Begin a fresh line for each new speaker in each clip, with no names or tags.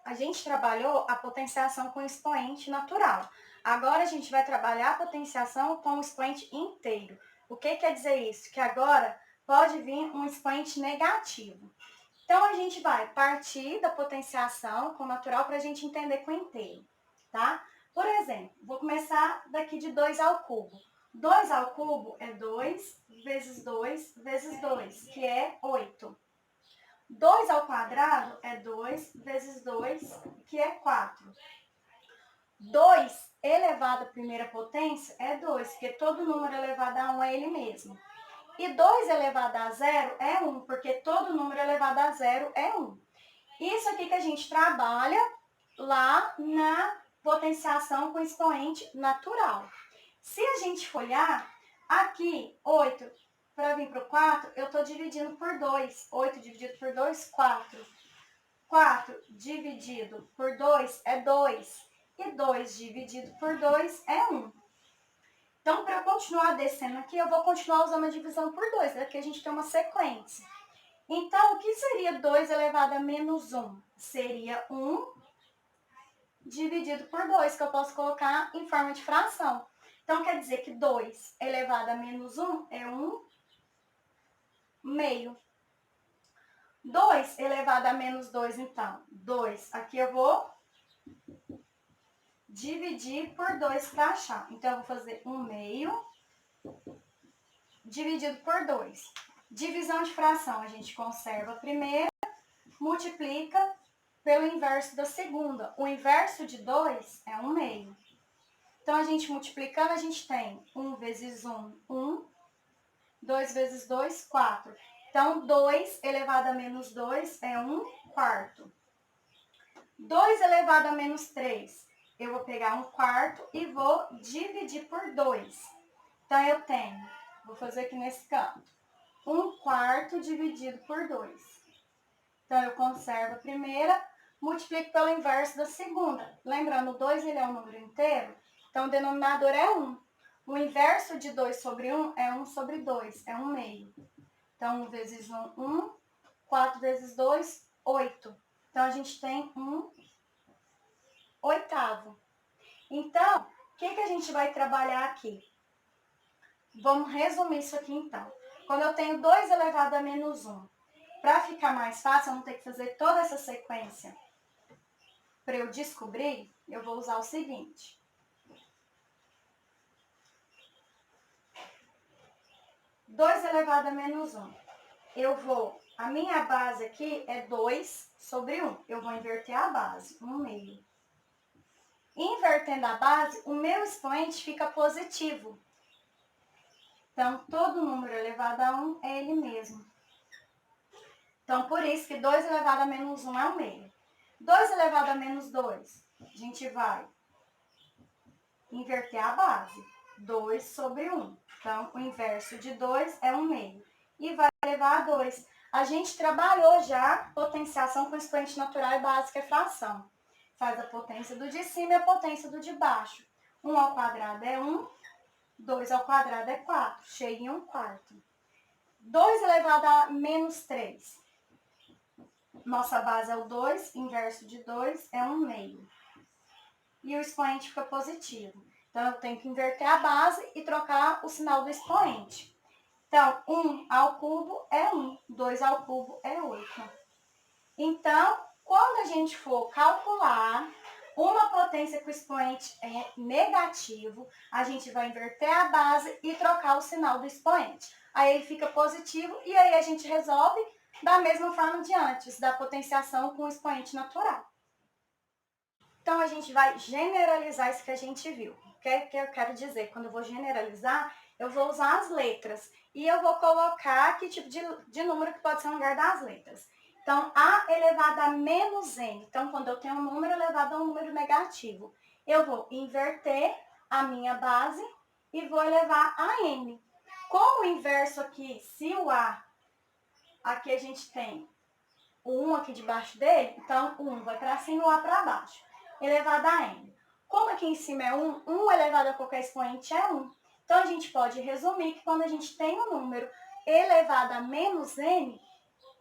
a gente trabalhou a potenciação com expoente natural. Agora a gente vai trabalhar a potenciação com o expoente inteiro. O que quer dizer isso? Que agora pode vir um expoente negativo. Então a gente vai partir da potenciação com o natural para a gente entender com o inteiro, tá? Por exemplo, vou começar daqui de 2 ao cubo. 2 ao cubo é 2 vezes 2 vezes 2, que é 8. 2 ao quadrado é 2 vezes 2, que é 4. 2 elevado à primeira potência é 2, porque todo número elevado a 1 é ele mesmo. E 2 elevado a 0 é 1, porque todo número elevado a 0 é 1. Isso aqui que a gente trabalha lá na potenciação com expoente natural. Se a gente for olhar, aqui 8 para vir para o 4, eu estou dividindo por 2. 8 dividido por 2, 4. 4 dividido por 2 é 2. E 2 dividido por 2 é 1. Então, para eu continuar descendo aqui, eu vou continuar usando a divisão por 2, né? Porque a gente tem uma sequência. Então, o que seria 2 elevado a menos 1? Seria 1 dividido por 2, que eu posso colocar em forma de fração. Então, quer dizer que 2 elevado a menos 1 é 1 meio. 2 elevado a menos 2, então, 2. Aqui eu vou dividir por 2 para achar. Então, eu vou fazer 1 meio dividido por 2. Divisão de fração, a gente conserva a primeira, multiplica pelo inverso da segunda. O inverso de 2 é 1 meio. Então, a gente multiplicando, a gente tem 1 vezes 1, 1. 2 vezes 2, 4. Então, 2 elevado a menos 2 é 1 quarto. 2 elevado a menos 3, eu vou pegar 1 quarto e vou dividir por 2. Então, eu tenho, vou fazer aqui nesse canto, 1 quarto dividido por 2. Então, eu conservo a primeira, multiplico pelo inverso da segunda. Lembrando, o 2 ele é um número inteiro, então o denominador é 1. O inverso de 2 sobre 1 é 1 sobre 2, é 1 meio. Então, 1 vezes 1, 1. 4 vezes 2, 8. Então, a gente tem 1 oitavo. Então, o que a gente vai trabalhar aqui? Vamos resumir isso aqui, então. Quando eu tenho 2 elevado a menos 1, para ficar mais fácil, eu não ter que fazer toda essa sequência para eu descobrir, eu vou usar o seguinte. Dois elevado a menos 1. A minha base aqui é 2 sobre 1. Eu vou inverter a base, 1 meio. Invertendo a base, o meu expoente fica positivo. Então, todo número elevado a 1 é ele mesmo. Então, por isso que 2 elevado a menos 1 é 1 meio. 2 elevado a menos 2, a gente vai inverter a base. 2 sobre 1. Então, o inverso de 2 é 1 meio. E vai levar a 2. A gente trabalhou já potenciação com expoente natural e básica é fração. Faz a potência do de cima e a potência do de baixo. 1 ao quadrado é 1. 2 ao quadrado é 4. Chega em 1 quarto. 2 elevado a menos 3. Nossa base é o 2. Inverso de 2 é 1 meio. E o expoente fica positivo. Então, eu tenho que inverter a base e trocar o sinal do expoente. Então, 1 ao cubo é 1. 2 ao cubo é 8. Então, quando a gente for calcular uma potência que o expoente é negativo, a gente vai inverter a base e trocar o sinal do expoente. Aí ele fica positivo e aí a gente resolve da mesma forma de antes, da potenciação com o expoente natural. Então, a gente vai generalizar isso que a gente viu. O que eu quero dizer? Quando eu vou generalizar, eu vou usar as letras. E eu vou colocar que tipo de número que pode ser no lugar das letras. Então, A elevado a menos N. Então, quando eu tenho um número elevado a um número negativo, eu vou inverter a minha base e vou elevar a N. Como o inverso aqui, se o A, aqui a gente tem o 1 aqui debaixo dele, então o 1 vai para cima e o A para baixo. Elevado a N. Como aqui em cima é 1, 1 elevado a qualquer expoente é 1. Então, a gente pode resumir que quando a gente tem um número elevado a menos N,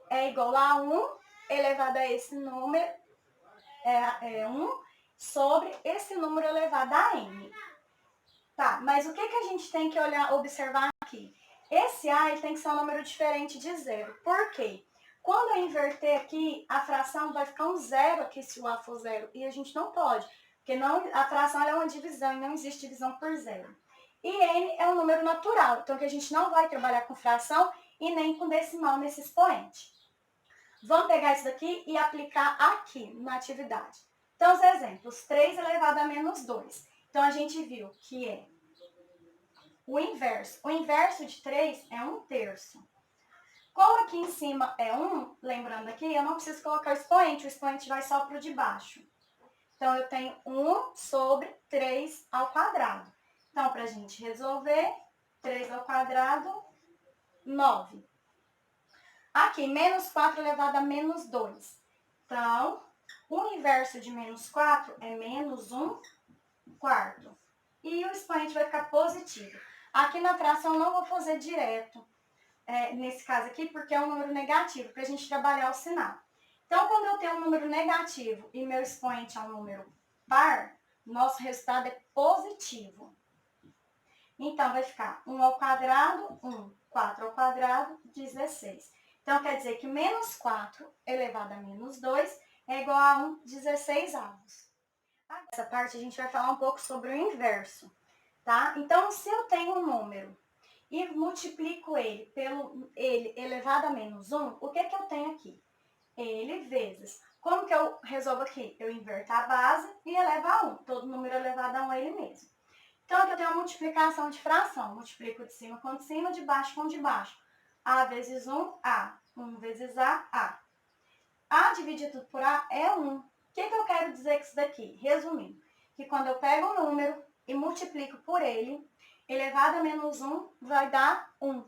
é igual a 1 elevado a esse número é 1 sobre esse número elevado a n. Tá, mas o que a gente tem que observar aqui? Esse a ele tem que ser um número diferente de zero. Por quê? Quando eu inverter aqui, a fração vai ficar um zero aqui se o a for zero. E a gente não pode, porque a fração é uma divisão e não existe divisão por zero. E n é um número natural, então que a gente não vai trabalhar com fração e nem com decimal nesse expoente. Vamos pegar isso daqui e aplicar aqui na atividade. Então, os exemplos, 3 elevado a menos 2. Então, a gente viu que é o inverso. O inverso de 3 é 1/3. Como aqui em cima é 1, lembrando aqui, eu não preciso colocar o expoente vai só para o de baixo. Então, eu tenho 1 sobre 3 ao quadrado. Então, para a gente resolver, 3 ao quadrado, 9. Aqui, menos 4 elevado a menos 2. Então, o inverso de menos 4 é menos 1/4. E o expoente vai ficar positivo. Aqui na fração não vou fazer direto, nesse caso aqui, porque é um número negativo, para a gente trabalhar o sinal. Então, quando eu tenho um número negativo e meu expoente é um número par, nosso resultado é positivo. Então, vai ficar 1 ao quadrado, 1. 4 ao quadrado, 16. Então, quer dizer que menos 4 elevado a menos 2 é igual a 1/16. Nessa parte, a gente vai falar um pouco sobre o inverso, tá? Então, se eu tenho um número e multiplico ele pelo ele elevado a menos 1, o que eu tenho aqui? Ele vezes. Como que eu resolvo aqui? Eu inverto a base e elevo a 1. Todo número elevado a 1 é ele mesmo. Então, aqui eu tenho a multiplicação de fração. Multiplico de cima com de cima, de baixo com de baixo. A vezes 1, A. 1 vezes A, A. A dividido por A é 1. O que eu quero dizer com isso daqui? Resumindo, que quando eu pego um número e multiplico por ele, elevado a menos 1 vai dar 1.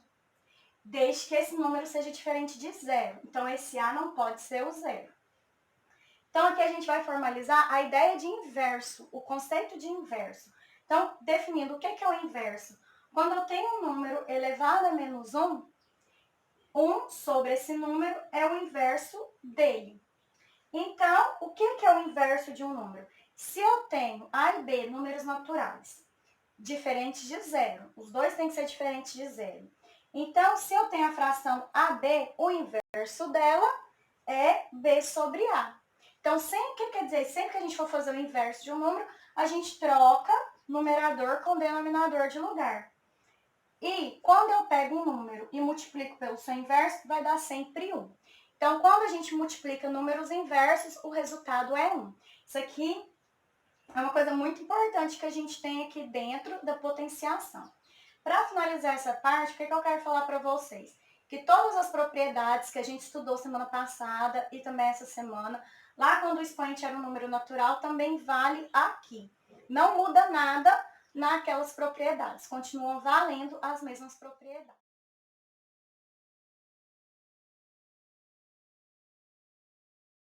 Desde que esse número seja diferente de zero. Então, esse A não pode ser o zero. Então, aqui a gente vai formalizar a ideia de inverso, o conceito de inverso. Então, definindo o que é o inverso. Quando eu tenho um número elevado a menos 1, 1 sobre esse número é o inverso dele. Então, o que é o inverso de um número? Se eu tenho A e B, números naturais, diferentes de zero, os dois têm que ser diferentes de zero. Então, se eu tenho a fração AB, o inverso dela é B sobre A. Então, sempre que a gente for fazer o inverso de um número, a gente troca numerador com denominador de lugar. E quando eu pego um número e multiplico pelo seu inverso, vai dar sempre 1. Então, quando a gente multiplica números inversos, o resultado é 1. Isso aqui é uma coisa muito importante que a gente tem aqui dentro da potenciação. Para finalizar essa parte, o que eu quero falar para vocês? Que todas as propriedades que a gente estudou semana passada e também essa semana, lá quando o expoente era um número natural, também vale aqui. Não muda nada naquelas propriedades, continuam valendo as mesmas propriedades.